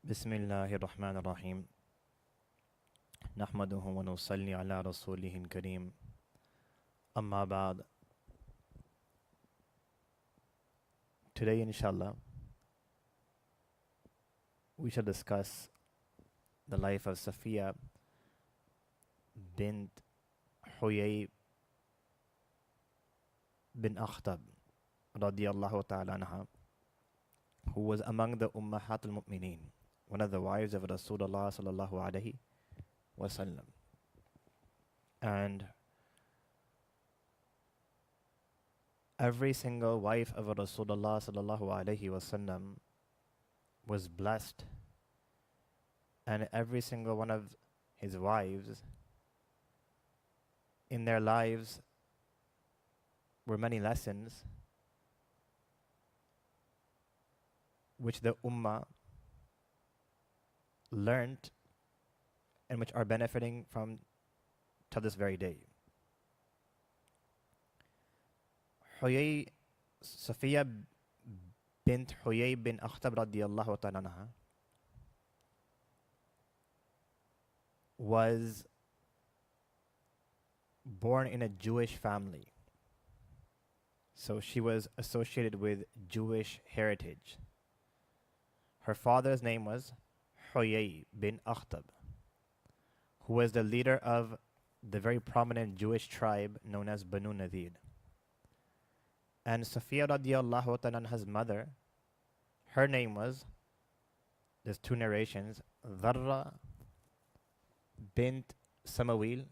بسم الله الرحمن الرحيم نحمده ونصلي على رسوله الكريم أما بعد. Today inshallah we shall discuss the life of Safiyyah bint Huyayy ibn Akhtab radiyallahu ta'ala anha, who was among the Ummahat al-Mu'mineen, one of the wives of Rasulullah sallallahu alayhi wasallam. And every single wife of Rasulullah sallallahu alayhi wasallam was blessed, and every single one of his wives in their lives were many lessons which the Ummah learnt and which are benefiting from to this very day. Safiyyah bint Huyayy ibn Akhtab radiyallahu ta'ala anha was born in a Jewish family. So she was associated with Jewish heritage. Her father's name was Huyayy ibn Akhtab, who was the leader of the very prominent Jewish tribe known as Banu Nadir. And Safiyyah radiyallahu ta'ala anha's mother, her name was, there's two narrations, Dharra bint Samawil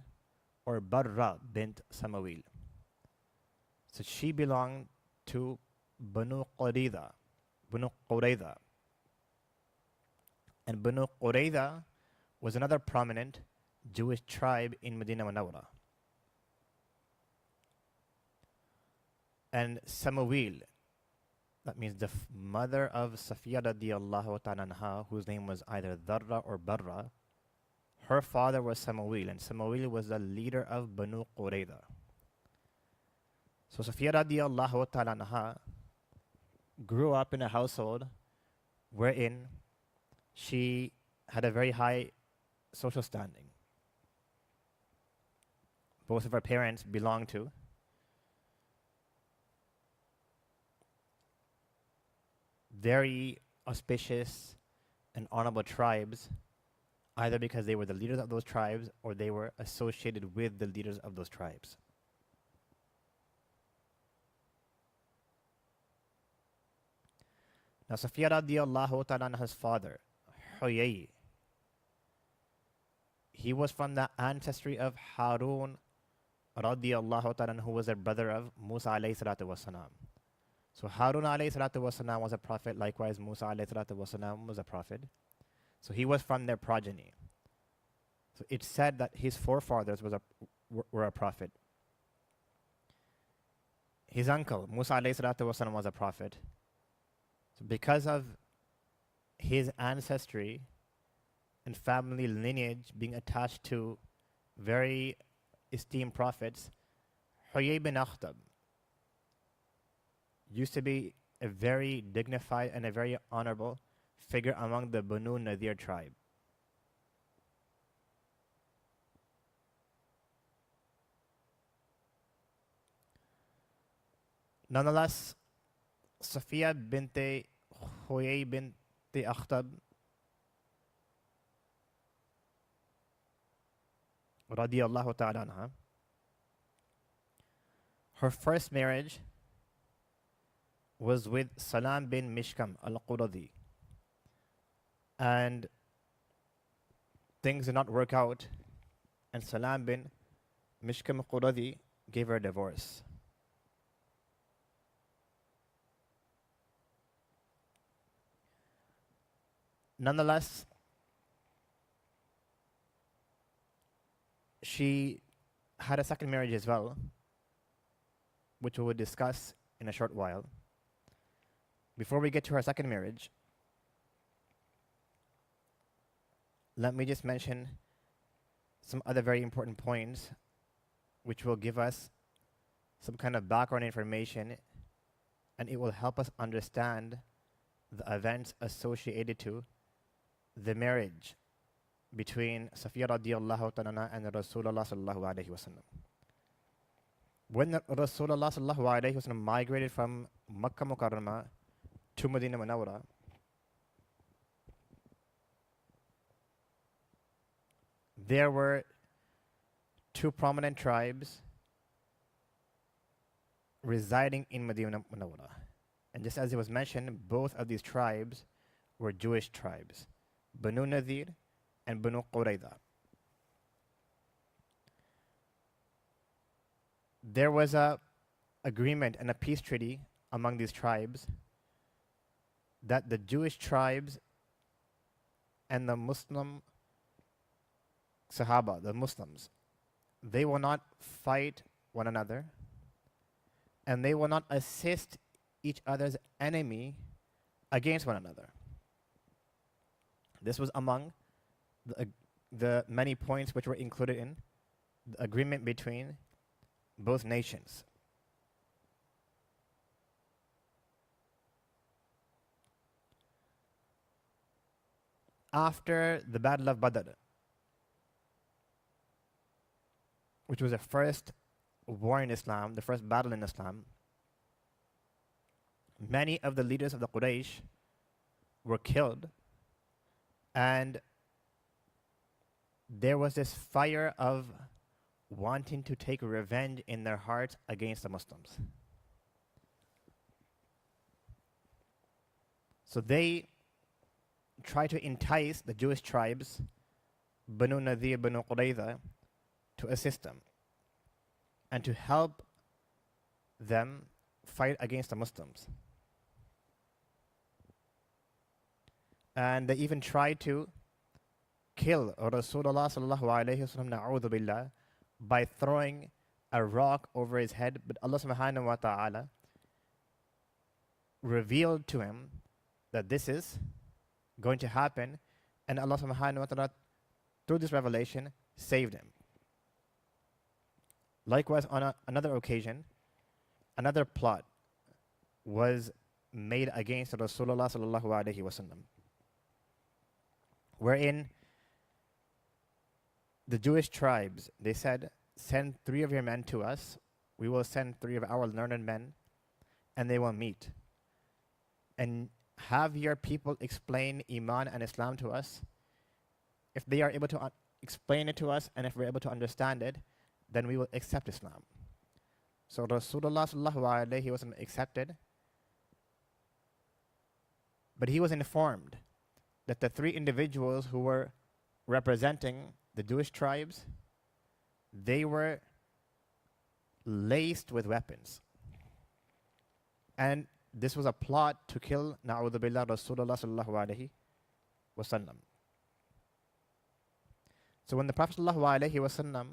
or Barra bint Samawil. So she belonged to Banu Qurayza. And Banu Qurayza was another prominent Jewish tribe in Medina Munawwara. And Samawil, that means the mother of Safiyyah radiyallahu ta'ala anha, whose name was either Dharra or Barra, her father was Samawil, and Samawil was the leader of Banu Qurayza. So Safiyyah radiyallahu ta'ala anha grew up in a household wherein she had a very high social standing. Both of her parents belonged to very auspicious and honorable tribes, either because they were the leaders of those tribes or they were associated with the leaders of those tribes. Now Safiyyah radiyallahu ta'ala anha's father, Huyayy, he was from the ancestry of Harun radiyallahu ta'ala, who was a brother of Musa alayhi salatu wasalam. So Harun alayhi salatu wasalam was a prophet, likewise Musa alayhi salatu wasalam was a prophet. So he was from their progeny. So it's said that his forefathers were a prophet. His uncle, Musa alayhi salatu wasalam, was a prophet. So because of his ancestry and family lineage being attached to very esteemed prophets, Huyayy ibn Akhtab used to be a very dignified and a very honorable figure among the Banu Nadir tribe. Nonetheless, Safiyyah bint Huyayy bint Akhtab radiyallahu ta'ala anha, her first marriage was with Salam bin Mishkam al-Quradi, and things did not work out, and Salam bin Mishkam al-Quradi gave her a divorce. Nonetheless, she had a second marriage as well, which we will discuss in a short while. Before we get to her second marriage, let me just mention some other very important points which will give us some kind of background information, and it will help us understand the events associated to the marriage between Safiyyah radiallahu ta'ala and Rasulullah sallallahu alayhi wasallam. When Rasulullah sallallahu alayhi wasallam migrated from Makkah Mukarramah to Medina Munawwara, there were two prominent tribes residing in Medina Munawwara. And just as it was mentioned, both of these tribes were Jewish tribes, Banu Nadir and Banu Qurayza. There was a agreement and a peace treaty among these tribes that the Jewish tribes and the Muslim Sahaba, the Muslims, they will not fight one another and they will not assist each other's enemy against one another. This was among the many points which were included in the agreement between both nations. After the Battle of Badr, which was the first war in Islam, the first battle in Islam, many of the leaders of the Quraysh were killed, and there was this fire of wanting to take revenge in their hearts against the Muslims. So they tried to entice the Jewish tribes, Banu Nadir, Banu Qurayza, to assist them and to help them fight against the Muslims. And they even tried to kill Rasulullah sallallahu alayhi wasallam, na'udhu billah, by throwing a rock over his head. But Allah subhanahu wa ta'ala revealed to him that this is going to happen, and Allah subhanahu wa ta'ala, through this revelation, saved him. Likewise, on another occasion, another plot was made against Rasulullah sallallahu alayhi wasallam, wherein the Jewish tribes, they said, send 3 of your men to us, we will send 3 of our learned men, and they will meet. And have your people explain Iman and Islam to us. If they are able to explain it to us, and if we're able to understand it, then we will accept Islam. So Rasulullah sallallahu alayhi wasallam accepted, but he was informed that the 3 individuals who were representing the Jewish tribes, they were laced with weapons. And this was a plot to kill, na'udhu billah, Rasulullah sallallahu alayhi wasallam. So when the Prophet sallallahu alayhi wasallam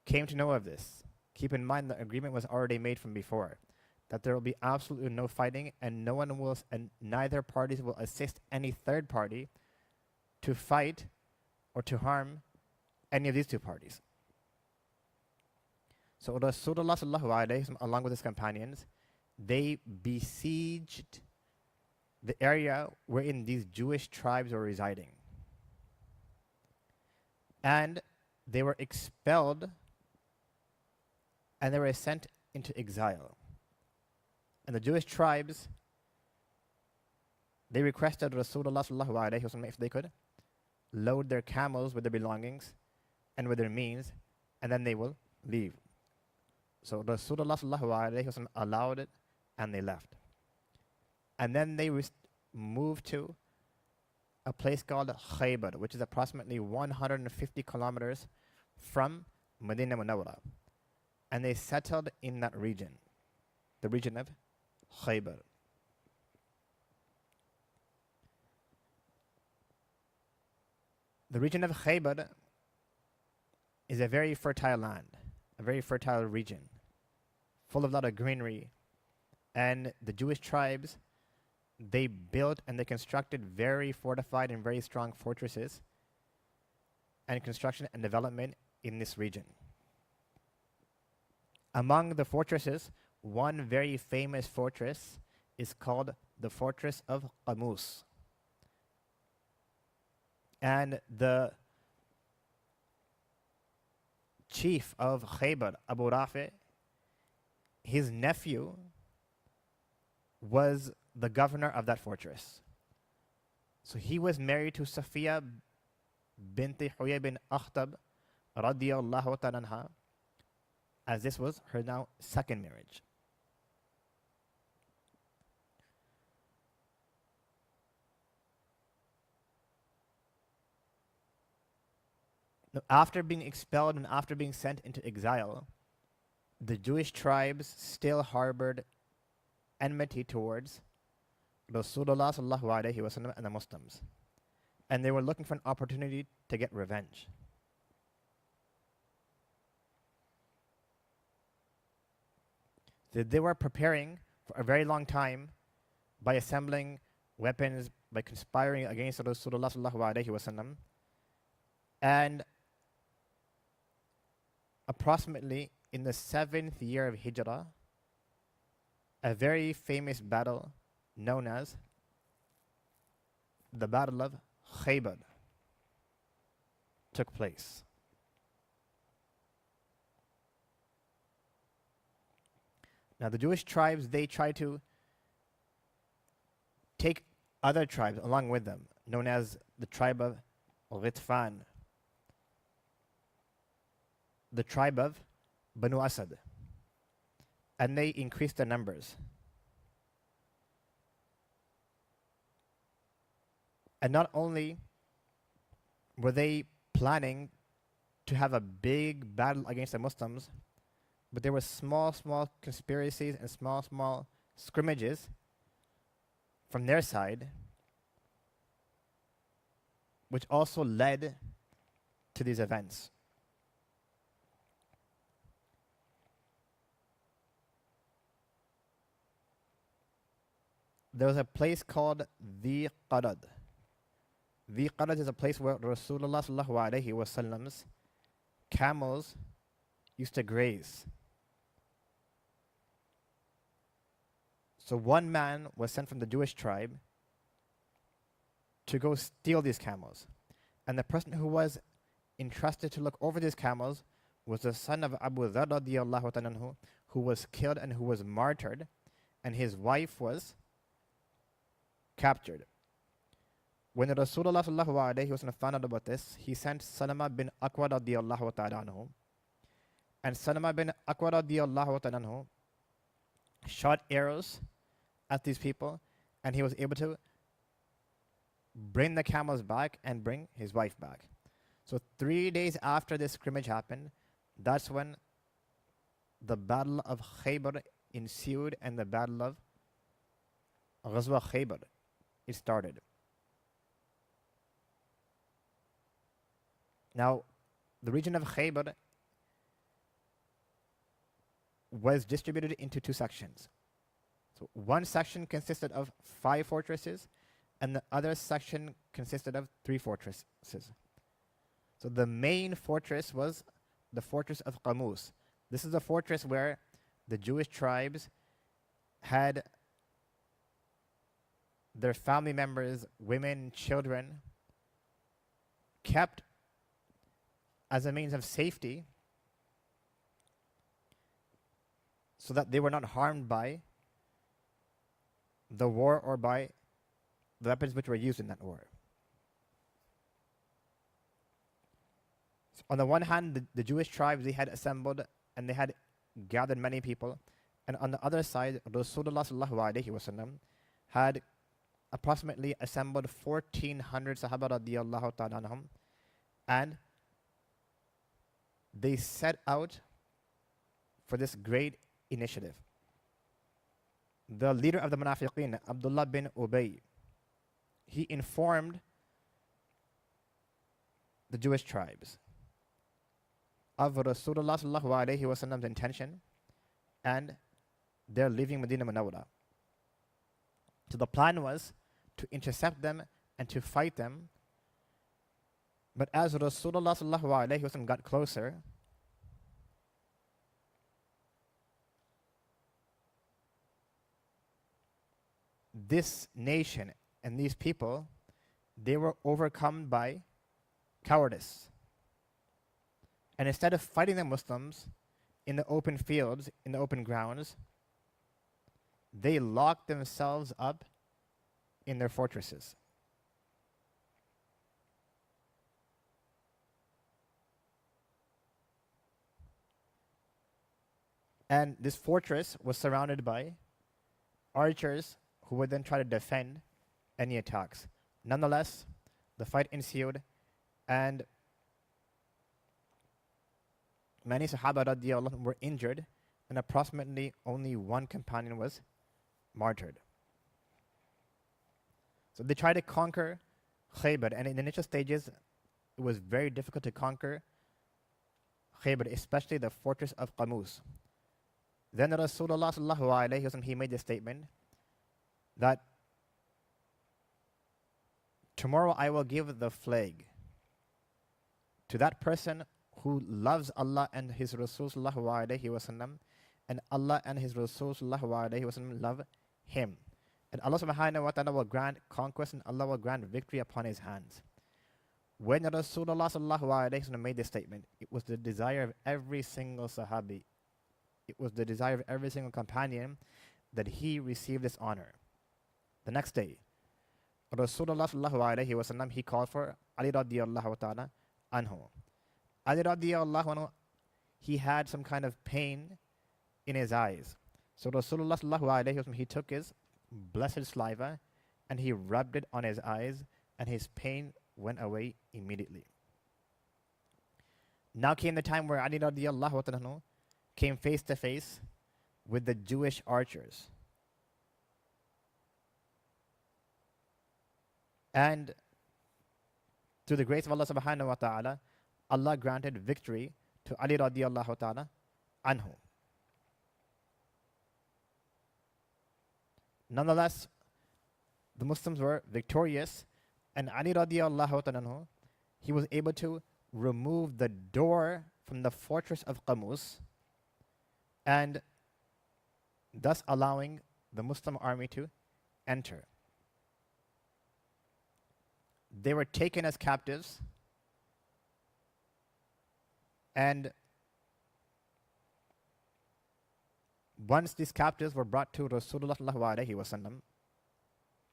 came to know of this, keep in mind the agreement was already made from before, that there will be absolutely no fighting, and no one will, and neither parties will assist any third party to fight or to harm any of these 2 parties. So Rasulullah sallallahu alayhi wasallam, along with his companions, they besieged the area wherein these Jewish tribes were residing. And they were expelled and they were sent into exile. And the Jewish tribes, they requested Rasulullah sallallahu alayhi wasallam if they could load their camels with their belongings and with their means, and then they will leave. So Rasulullah sallallahu alayhi wasallam allowed it, and they left. And then they moved to a place called Khaybar, which is approximately 150 kilometers from Medina Munawwara. And they settled in that region, the region of Khaybar. The region of Khaybar is a very fertile land, a very fertile region, full of a lot of greenery. And the Jewish tribes, they built and they constructed very fortified and very strong fortresses and construction and development in this region. Among the fortresses, one very famous fortress is called the fortress of Qamus. And the chief of Khaybar, Abu Rafi, his nephew was the governor of that fortress. So he was married to Safiyyah bint Huyayy ibn Akhtab radiyallahu ta'ala anha, as this was her now second marriage. Now, after being expelled and after being sent into exile, the Jewish tribes still harbored enmity towards Rasulullah sallallahu alaihi wasallam and the Muslims, and they were looking for an opportunity to get revenge. They were preparing for a very long time by assembling weapons, by conspiring against Rasulullah sallallahu alaihi wasallam, and approximately in the 7th year of Hijrah, a very famous battle known as the Battle of Khaybar took place. Now the Jewish tribes, they tried to take other tribes along with them, known as the tribe of Ghitfan, the tribe of Banu Asad, and they increased their numbers. And not only were they planning to have a big battle against the Muslims, but there were small conspiracies and small scrimmages from their side, which also led to these events. There was a place called the Qarad. The Qarad is a place where Rasulullah sallallahu alaihi wasallam's camels used to graze. So one man was sent from the Jewish tribe to go steal these camels. And the person who was entrusted to look over these camels was the son of Abu Dharr radiyallahu ta'ala anhu, who was killed and who was martyred, and his wife was captured. When Rasulullah sallallahu alaihi wasallam found out about this, he sent Salama bin Aqwa radiyallahu ta'ala anhu, and Salama bin Aqwa radiyallahu ta'ala anhu shot arrows at these people, and he was able to bring the camels back and bring his wife back. So 3 days after this scrimmage happened, that's when the Battle of Khaybar ensued, and the Battle of Ghazwa Khaybar, it started. Now, the region of Khaybar was distributed into 2 sections. So one section consisted of 5 fortresses, and the other section consisted of 3 fortresses. So the main fortress was the fortress of Qamus. This is a fortress where the Jewish tribes had their family members, women, children, kept as a means of safety so that they were not harmed by the war or by the weapons which were used in that war. So on the one hand, the Jewish tribes, they had assembled and they had gathered many people, and on the other side, Rasulullah sallallahu alaihi wasallam had approximately assembled 1,400 Sahaba radiyallahu ta'ala anhum, and they set out for this great initiative. The leader of the Munafiqeen, Abdullah bin Ubay, he informed the Jewish tribes of Rasulullah sallallahu alaihi wasallam's intention and their leaving Medina Munawwara. So the plan was to intercept them and to fight them. But as Rasulullah sallallahu alaihi wasallam got closer, this nation and these people, they were overcome by cowardice. And instead of fighting the Muslims in the open fields, in the open grounds, they locked themselves up in their fortresses. And this fortress was surrounded by archers who would then try to defend any attacks. Nonetheless, the fight ensued, and many Sahaba radiallahu anhum were injured, and approximately only one companion was martyred. So they tried to conquer Khaybar, and in the initial stages, it was very difficult to conquer Khaybar, especially the fortress of Qamus. Then Rasulullah sallallahu alayhi wa sallam, he made this statement that tomorrow I will give the flag to that person who loves Allah and His Rasul sallallahu alayhi wa sallam, and Allah and His Rasul sallallahu alayhi wa sallam love him. And Allah subhanahu wa ta'ala will grant conquest, and Allah will grant victory upon his hands. When Rasulullah sallallahu alayhi wa sallam made this statement, it was the desire of every single Sahabi, it was the desire of every single companion that he receive this honor. The next day, Rasulullah sallallahu alayhi wa sallam, he called for Ali radiyallahu ta'ala anhu. Ali radiyallahu anhu, he had some kind of pain in his eyes. So Rasulullah sallallahu alayhi wa sallam, he took his blessed saliva and he rubbed it on his eyes, and his pain went away immediately. Now came the time where Ali radiyallahu anhu came face to face with the Jewish archers. And through the grace of Allah subhanahu wa ta'ala, Allah granted victory to Ali radiyallahu ta'ala anhu. Nonetheless, the Muslims were victorious, and Ali radiyallahu ta'ala anhu, he was able to remove the door from the fortress of Qamus, and thus allowing the Muslim army to enter. They were taken as captives, and once these captives were brought to Rasulullah sallallahu alayhi wa sallam,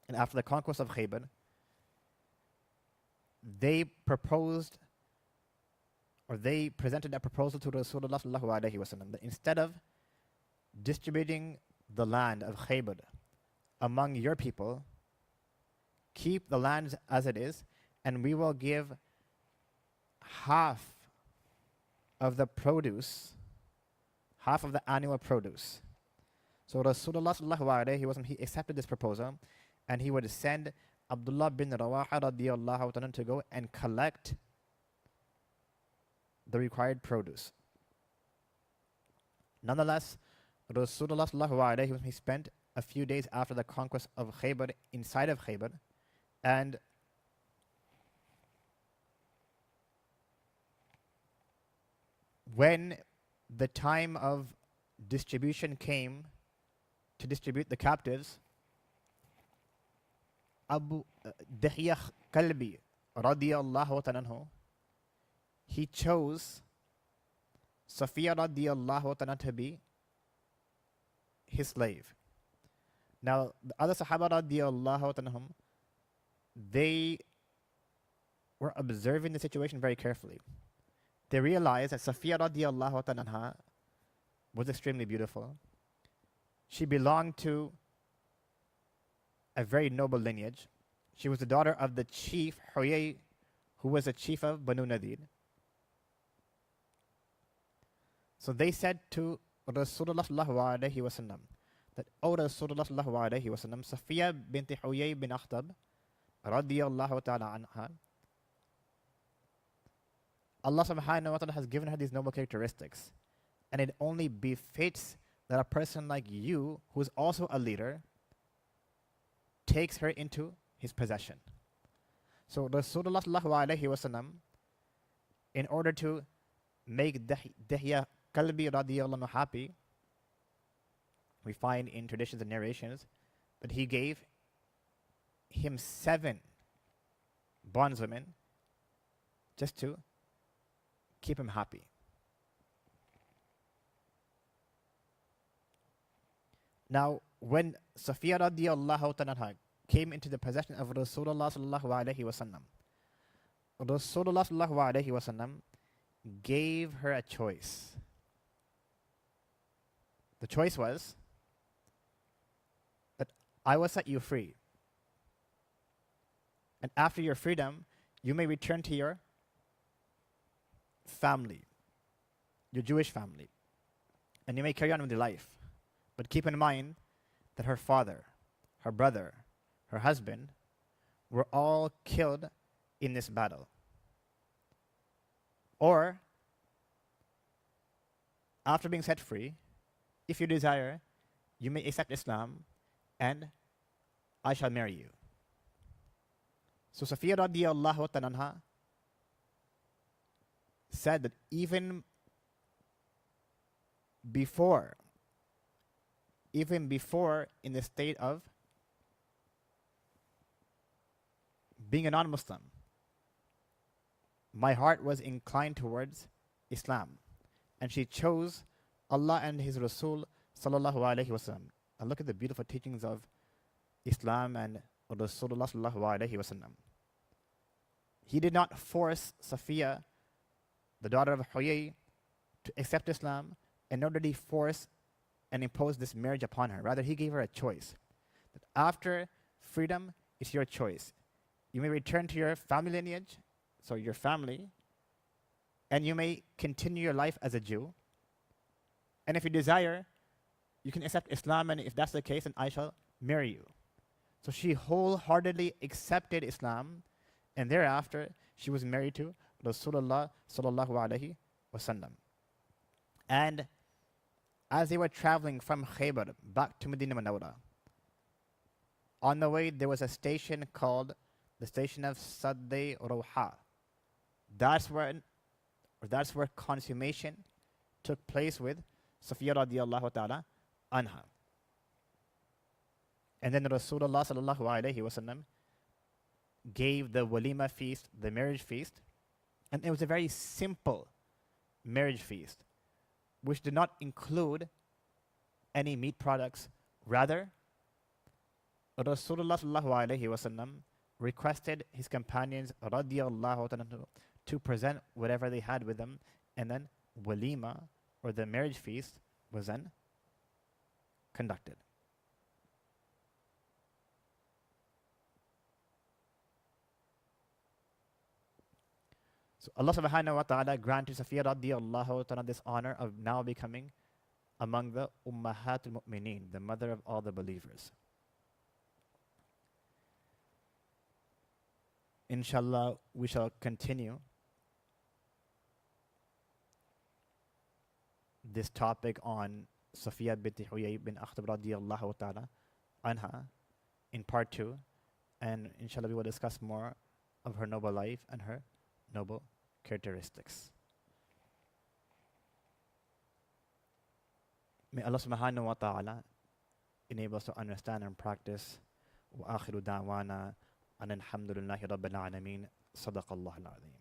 and after the conquest of Khaybar, they proposed, or they presented a proposal to Rasulullah sallallahu alayhi wa sallam, that instead of distributing the land of Khaybar among your people, keep the lands as it is, and we will give half of the produce, half of the annual produce. So Rasulullah sallallahu alayhi wa sallam, he accepted this proposal, and he would send Abdullah bin Rawaha radiyallahu ta'ala to go and collect the required produce. Nonetheless, Rasulullah sallallahu alayhi wa sallam, he spent a few days after the conquest of Khaybar inside of Khaybar, and when the time of distribution came to distribute the captives, Abu Dihya Kalbi radiyallahu ta'ala, he chose Safiyyah radiyallahu ta'ala to be his slave. Now, the other Sahaba radiyallahu ta'ala, they were observing the situation very carefully. They realized that Safiyyah radiyallahu ta'ala was extremely beautiful. She belonged to a very noble lineage. She was the daughter of the chief Huyayy, who was the chief of Banu Nadir. So they said to Rasulullah sallallahu alayhi wa sallam that, O Rasulullah sallallahu alayhi wa sallam, Safiyyah bint Huyayy ibn Akhtab radiyallahu ta'ala anha, Allah subhanahu wa ta'ala has given her these noble characteristics, and it only befits that a person like you, who is also a leader, takes her into his possession. So Rasulullah sallallahu alayhi wa sallam, in order to make Dihya Kalbi radiyallahu anhu happy, we find in traditions and narrations that he gave him 7 bondswomen just to keep him happy. Now, when Safiyyah radiallahu ta'ala came into the possession of Rasulullah sallallahu alayhi wasallam, Rasulullah sallallahu alayhi wasallam gave her a choice. The choice was that I will set you free. And after your freedom, you may return to your family, your Jewish family, and you may carry on with your life. But keep in mind that her father, her brother, her husband were all killed in this battle. Or, after being set free, if you desire, you may accept Islam and I shall marry you. So Safiyyah radiallahu ta'ala said that even before in the state of being a non-Muslim, my heart was inclined towards Islam. And she chose Allah and His Rasul sallallahu alayhi wasallam. And look at the beautiful teachings of Islam and Rasulullah sallallahu alayhi wasallam. He did not force Safiyyah, the daughter of Huyayy, to accept Islam, and nor did he force and impose this marriage upon her. Rather, he gave her a choice. That after freedom, it's your choice. You may return to your family lineage, so your family, and you may continue your life as a Jew. And if you desire, you can accept Islam, and if that's the case, then I shall marry you. So she wholeheartedly accepted Islam, and thereafter she was married to Rasulullah sallallahu alaihi wasallam. And as they were traveling from Khaybar back to Medina Munawwara, on the way there was a station called the station of Sadde Rawha. That's where consummation took place with Safiyyah radiallahu ta'ala anha. And then Rasulullah sallallahu alayhi wasallam gave the walima feast, the marriage feast, and it was a very simple marriage feast, which did not include any meat products. Rather, Rasulullah sallallahu alayhi wasallam requested his companions radiallahu ta'ala to present whatever they had with them, and then walima, or the marriage feast, was then conducted. So Allah subhanahu wa ta'ala granted Safiyyah radiallahu ta'ala this honor of now becoming among the Ummahatul Mu'mineen, the mother of all the believers. Inshallah, we shall continue this topic on Safiyyah bint Huyayy ibn Akhtab radiallahu ta'ala anha in part 2, and inshallah we will discuss more of her noble life and her noble characteristics. May Allah subhanahu wa ta'ala enable us to understand and practice. Wa akhiru da'wana an alhamdulillahi rabbil alameen. Sadaqallahu al-azim.